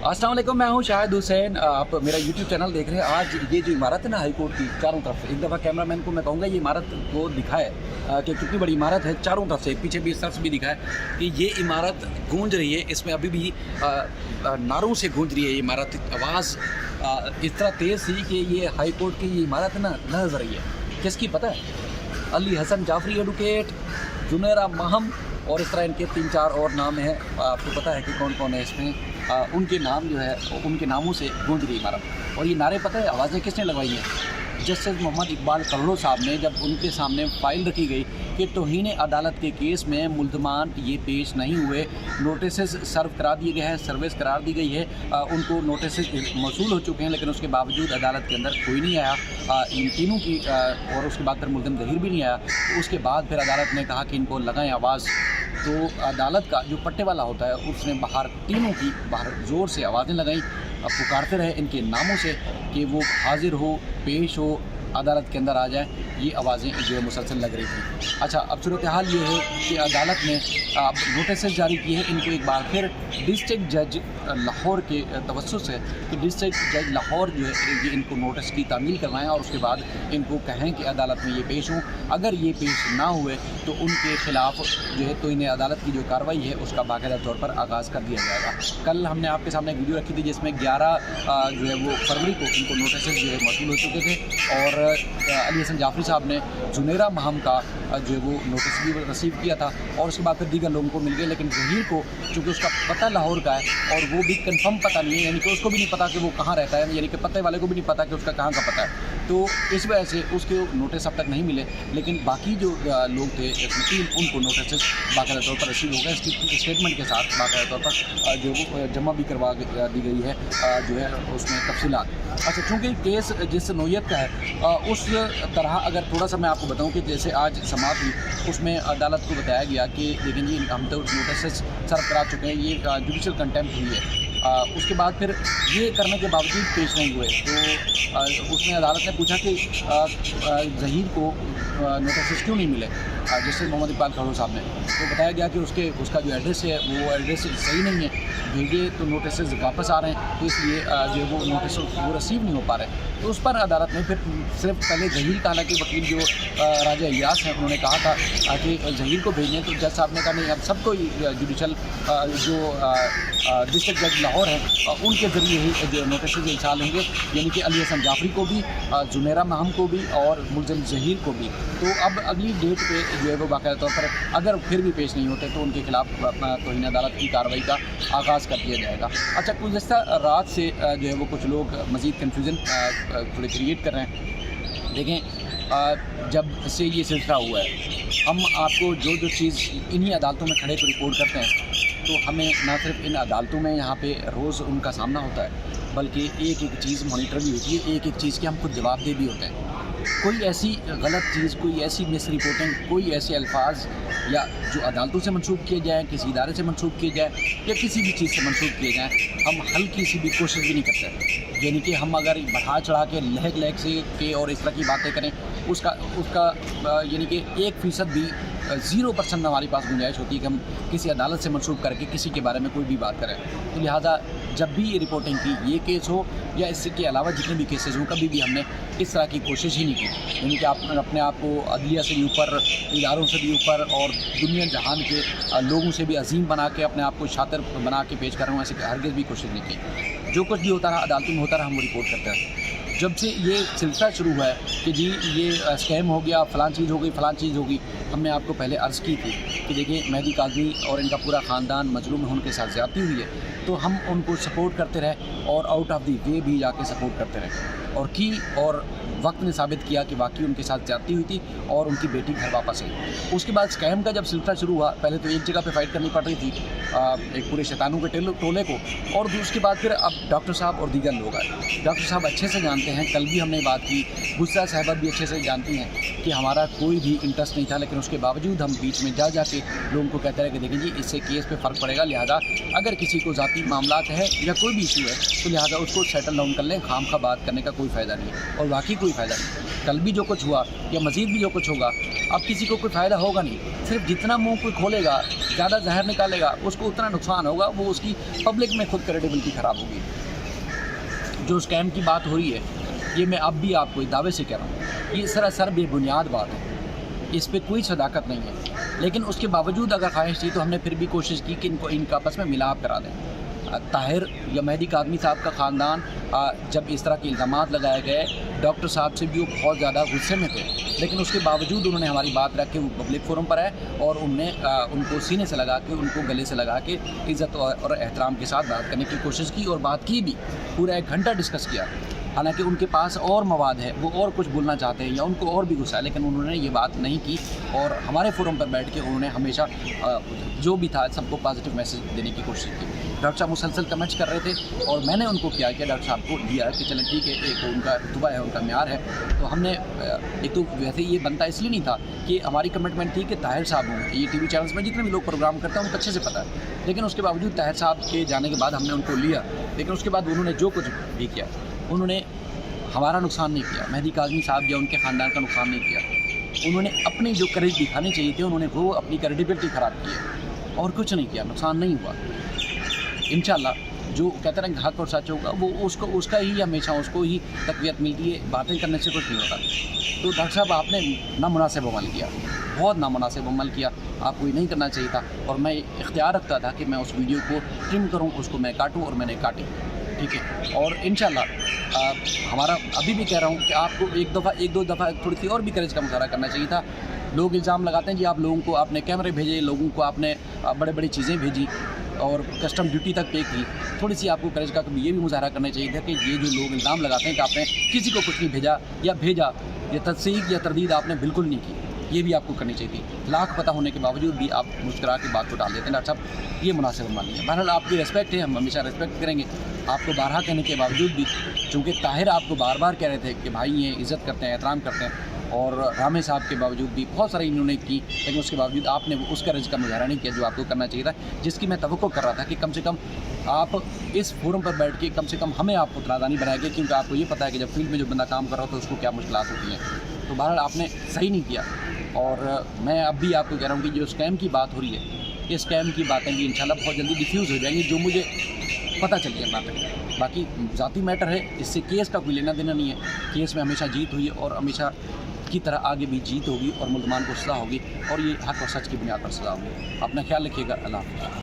अस्सलाम वालेकुम, मैं हूं शाहिद हुसैन। आप मेरा यूट्यूब चैनल देख रहे हैं। आज ये जो इमारत है ना हाई कोर्ट की, चारों तरफ से एक दफ़ा कैमरामैन को मैं कहूँगा ये इमारत को दिखाए कि कितनी बड़ी इमारत है। चारों तरफ से पीछे भी इस तरफ से भी दिखाए कि ये इमारत गूंज रही है। इसमें अभी भी नारों से गूंज रही है ये इमारत। आवाज़ इस तरह तेज़ थी कि ये हाई कोर्ट की ये इमारत है ना लहज़ रही है। किसकी पता है? अली हसन जाफरी एडवोकेट, जुनेरा महम और इस तरह इनके 3-4 और नाम हैं। आपको पता है कि कौन कौन है इसमें। उनके नाम जो है उनके नामों से गूंज रही इमारत। और ये नारे पता है आवाज़ें किसने लगवाई हैं? जस्टिस मोहम्मद इकबाल करोड़ो साहब ने, जब उनके सामने फ़ाइल रखी गई कि तौहीन अदालत के केस में मुल्ज़मान ये पेश नहीं हुए, नोटिस सर्व करा दिए गए हैं, सर्विस करार दी गई है, उनको नोटिस मौसूल हो चुके हैं, लेकिन उसके बावजूद अदालत के अंदर कोई नहीं आया इन तीनों की, और उसके बाद फिर मुल्ज़िम ज़हीर भी नहीं आया। तो उसके बाद फिर अदालत ने कहा कि इनको लगाएं आवाज़। तो अदालत का जो पट्टे वाला होता है उसने बाहर तीनों की बाहर ज़ोर से आवाज़ें लगाई, पुकारते रहे इनके नामों से कि वो हाजिर हो, पेश हो, अदालत के अंदर आ जाए। ये आवाज़ें जो है मुसलसल लग रही थी। अच्छा, अब सूरत हाल ये है कि अदालत ने अब नोटिस जारी किए हैं इनको एक बार फिर डिस्ट्रिक्ट जज लाहौर के तवस्सुस से कि डिस्ट्रिक्ट जज लाहौर जो है ये इनको नोटिस की तामील करवाएं और उसके बाद इनको कहें कि अदालत में ये पेश हों। अगर ये पेश ना हुए तो उनके ख़िलाफ़ जो है तो इन्हें अदालत की जो कार्रवाई है उसका बाकायदा तौर पर आगाज़ कर दिया जाएगा। कल हमने आपके सामने एक वीडियो रखी थी जिसमें 11 जो है वो फरवरी को इनको नोटिस जो है मौसूल हो चुके थे और अली हसन जाफरी साहब ने जुनेरा महम का जो है वो नोटिस भी रिसीव किया था और उसके बाद फिर दीगर लोगों को मिल गए। लेकिन ज़हीर को चूँकि उसका पता लाहौर का है और वो भी कंफर्म पता नहीं है, यानी कि उसको भी नहीं पता कि वो कहाँ रहता है, यानी कि पते वाले को भी नहीं पता कि उसका कहाँ का पता है, तो इस वजह से उसके नोटिस अब तक नहीं मिले। लेकिन बाकी जो लोग थे वकील, उनको नोटिस बाकायदा तौर पर रिसीव हो गए, इसकी स्टेटमेंट के साथ बाकायदा तौर पर जो वो जमा भी करवा दी गई है जो है उसमें तफसीलात। अच्छा, चूँकि केस जिस नोयत का है उस तरह अगर थोड़ा सा मैं आपको बताऊं कि जैसे आज समात हुई उसमें अदालत को बताया गया कि लेकिन ये हम तो नोटिस सर्व करा चुके हैं, ये जुडिशल कंटेम्प्ट हुई है। उसके बाद फिर ये करने के बावजूद पेश नहीं हुए तो उसमें अदालत ने पूछा कि ज़हीर को नोटिस क्यों नहीं मिले जस्टिस मोहम्मद इकबाल करोड़ो साहब ने। तो बताया गया कि उसका जो एड्रेस है वो एड्रेस सही नहीं है, भेजे तो नोटिस वापस आ रहे हैं, तो इसलिए जो वो नोटिस वो रिसीव नहीं हो पा रहे। तो उस पर अदालत ने फिर सिर्फ पहले ज़हीर का, हालांकि वकील जो राजा इलियास हैं उन्होंने कहा था कि ज़हीर को भेजें, तो जज साहब ने कहा नहीं, अब सबको जुडिशल जो डिस्ट्रिक्ट जज लाहौर है उनके ज़रिए ही जो नोटिस इरसाल होंगे, यानी कि अली हसन जाफरी को भी, जुनेरा महम को भी और मुल्ज़िम ज़हीर को भी। तो अब अगली डेट पे जो है वो बाकायदा तौर पर अगर फिर भी पेश नहीं होते तो उनके खिलाफ तौहीन अदालत की कार्रवाई का आगाज़ कर दिया जाएगा। अच्छा, गुज़श्ता रात से जो है वो कुछ लोग मज़ीद कन्फ्यूज़न थोड़े क्रिएट कर रहे हैं। देखें, जब से ये सिलसिला हुआ है हम आपको जो चीज़ इन्हीं अदालतों में खड़े को रिपोर्ट करते हैं, तो हमें ना सिर्फ इन अदालतों में यहाँ पे रोज़ उनका सामना होता है, बल्कि एक एक चीज़ मॉनिटर भी होती है, एक एक चीज़ के हम खुद जवाबदेह भी होते हैं। कोई ऐसी गलत चीज़, कोई ऐसी मिस रिपोर्टिंग, कोई ऐसे अल्फाज या जो अदालतों से मंसूब किए जाएँ, किसी इदारे से मंसूब किए जाए या किसी भी चीज़ से मंसूब किए जाएँ, हम हल्की सी भी कोशिश भी नहीं करते। यानी कि हम अगर बढ़ा चढ़ा के लहक से के और इस तरह की बातें करें, उसका यानी कि 1% भी 0% हमारे पास गुंजाइश होती है कि हम किसी अदालत से मंसूब करके किसी के बारे में कोई भी बात करें। तो लिहाजा जब भी ये रिपोर्टिंग की ये केस हो या इसके अलावा जितने भी केसेस हों, कभी भी हमने इस तरह की कोशिश ही नहीं की। यानी कि आप अपने आप को अदलिया से भी ऊपर, इदारों से भी ऊपर और दुनिया जहान के लोगों से भी अजीम बना के अपने आप को शातिर बना के पेश कर रहा हूँ, ऐसे हरगिज़ भी कोशिश नहीं की। जो कुछ भी होता रहा अदालतों में होता रहा, हम वो रिपोर्ट करते हैं। जब से ये सिलसिला शुरू हुआ है कि जी ये स्कैम हो गया, फ़लाँ चीज़ हो गई, फ़लाँ चीज़ होगी, हमने आपको पहले अर्ज़ की थी कि देखिए मेहदी काज़मी और इनका पूरा ख़ानदान मजलूम है, उनके साथ ज़्यादती हुई है, तो हम उनको सपोर्ट करते रहे और आउट ऑफ द वे भी जाके सपोर्ट करते रहे और वक्त ने साबित किया कि वाकई उनके साथ ज़्यादती हुई थी और उनकी बेटी घर वापस आई। उसके बाद स्कैम का जब सिलसिला शुरू हुआ, पहले तो एक जगह पे फाइट करनी पड़ रही थी एक पूरे शैतानों के टोले को, और उसके बाद फिर अब डॉक्टर साहब और दीगर लोग आए। डॉक्टर साहब अच्छे से जानते हैं, कल भी हमने बात की, गुस्सा साहबा भी अच्छे से जानती हैं कि हमारा कोई भी इंटरेस्ट नहीं था, लेकिन उसके बावजूद हम बीच में जा के लोगों को कहते रहे कि देखिए जी इससे केस पे फ़र्क पड़ेगा, लिहाजा अगर किसी को ज़ाती मामलात है या कोई भी इशू है तो लिहाजा उसको सेटल डाउन कर लें, खामखा बात करने का कोई फ़ायदा नहीं है। और वाकई कोई फ़ायदा नहीं। कल भी जो कुछ हुआ या मज़ीद भी जो कुछ होगा, अब किसी को कोई फ़ायदा होगा नहीं। सिर्फ जितना मुँह कोई खोलेगा ज़्यादा जहर निकालेगा उसको उतना नुकसान होगा, वो उसकी पब्लिक में खुद क्रेडिबिलिटी ख़राब होगी। जो स्कैम की बात हो रही है, ये मैं अब भी आपको दावे से कह रहा हूँ, ये सरासर बेबुनियाद बात है, इस पे कोई सदाकत नहीं है। लेकिन उसके बावजूद अगर ख्वाहिश थी तो हमने फिर भी कोशिश की कि इनका आपस में मिलाप करा दें। ताहिर या मेहदी कादमी साहब का ख़ानदान जब इस तरह के इल्ज़ामात लगाए गए, डॉक्टर साहब से भी वो बहुत ज़्यादा गुस्से में थे, लेकिन उसके बावजूद उन्होंने हमारी बात रख के वो पब्लिक फोरम पर आए और उनने उनको सीने से लगा के, उनको गले से लगा के इज़्ज़त और एहतराम के साथ बात करने की कोशिश की और बात की भी। पूरा 1 घंटा डिस्कस किया। हालांकि उनके पास और मवाद है, वो और कुछ बोलना चाहते हैं या उनको और भी गुस्सा है, लेकिन उन्होंने ये बात नहीं की और हमारे फोरम पर बैठ के उन्होंने हमेशा जो भी था सबको पॉजिटिव मैसेज देने की कोशिश की। डॉक्टर साहब मुसलसल कमेंट्स कर रहे थे और मैंने उनको क्या किया, डॉक्टर साहब को दिया कि चलें ठीक है, एक उनका रुतबा है, उनका म्यार है, तो हमने एक तो वैसे ये बनता इसलिए नहीं था कि हमारी कमिटमेंट थी कि ताहिर साहब हों। ये टीवी चैनल्स में जितने भी लोग प्रोग्राम करते हैं उनको अच्छे से पता है, लेकिन उसके बावजूद ताहिर साहब के जाने के बाद हमने उनको लिया, लेकिन उसके बाद उन्होंने जो कुछ भी किया, उन्होंने हमारा नुकसान नहीं किया, मेहदी कादमी साहब या उनके ख़ानदान का नुकसान नहीं किया। उन्होंने अपनी जो करेज दिखाने चाहिए थे, उन्होंने वो अपनी क्रेडिबिलिटी ख़राब की है और कुछ नहीं किया, नुकसान नहीं हुआ। इंशाल्लाह जो कहते हैं हक और सच होगा वो उसका ही हमेशा उसको ही तक़वियत मिलती है, बातें करने से कुछ नहीं होता। तो डॉक्टर साहब आपने नामुनासिब अमल किया, बहुत नामुनासिब अमल किया, आपको ये नहीं करना चाहिए था। और मैं इख्तियार रखता था कि मैं उस वीडियो को ट्रिम करूँ, उसको मैं काटूँ, और मैंने काटी, ठीक है। और इंशाल्लाह हमारा अभी भी कह रहा हूँ कि आपको एक दो दफ़ा थोड़ी सी और भी करेज का मुजाहरा करना चाहिए था। लोग इल्ज़ाम लगाते हैं जी आप लोगों को आपने कैमरे भेजे, लोगों को आपने बड़े बड़ी चीज़ें भेजी और कस्टम ड्यूटी तक पे की। थोड़ी सी आपको करेज का कभी ये भी मुजाहरा करना चाहिए था कि ये जो लोग इल्ज़ाम लगाते हैं कि आपने किसी को कुछ नहीं भेजा या भेजा, या तस्दीक या तरदीद आपने बिल्कुल नहीं की, ये भी आपको करनी चाहिए थी। लाख पता होने के बावजूद भी आप मुस्कुरा के बात को डाल देते हैं। डॉक्टर साहब ये मुनासिब अमल नहीं है। बहरहाल आपकी रिस्पेक्ट है, हम हमेशा रिस्पेक्ट करेंगे। आपको बारहा कहने के बावजूद भी, चूँकि ताहिर आपको बार बार कह रहे थे कि भाई ये इज़्ज़त करते हैं, एहतराम करते हैं, और रामे साहब के बावजूद भी बहुत सारी इन्होंने की, लेकिन उसके बावजूद आपने उस करेज का मुजाहरा नहीं किया जो आपको करना चाहिए था, जिसकी मैं तवक्को कर रहा था कि कम से कम आप इस फोरम पर बैठ के कम से कम हमें आप उतरादानी बनाएंगे, क्योंकि आपको ये पता है कि जब फील्ड में जो बंदा काम कर रहा होता है उसको क्या मुश्किलात होती हैं। तो बहरहाल आपने सही नहीं किया, और मैं अब भी आपको कह रहा हूँ कि जो स्कैम की बात हो रही है, ये स्कैम की बातें भी इंशाल्लाह बहुत जल्दी डिफ्यूज़ हो जाएंगी, जो मुझे पता चल गया बातें। बाकी ज़ाती मैटर है, इससे केस का कोई लेना देना नहीं है। केस में हमेशा जीत हुई है और हमेशा की तरह आगे भी जीत होगी और मुल्ज़मान को सज़ा होगी, और ये हक़ और सच की बुनियाद पर सज़ा होगी। अपना ख्याल रखिएगा। अल्लाह हाफ़िज़।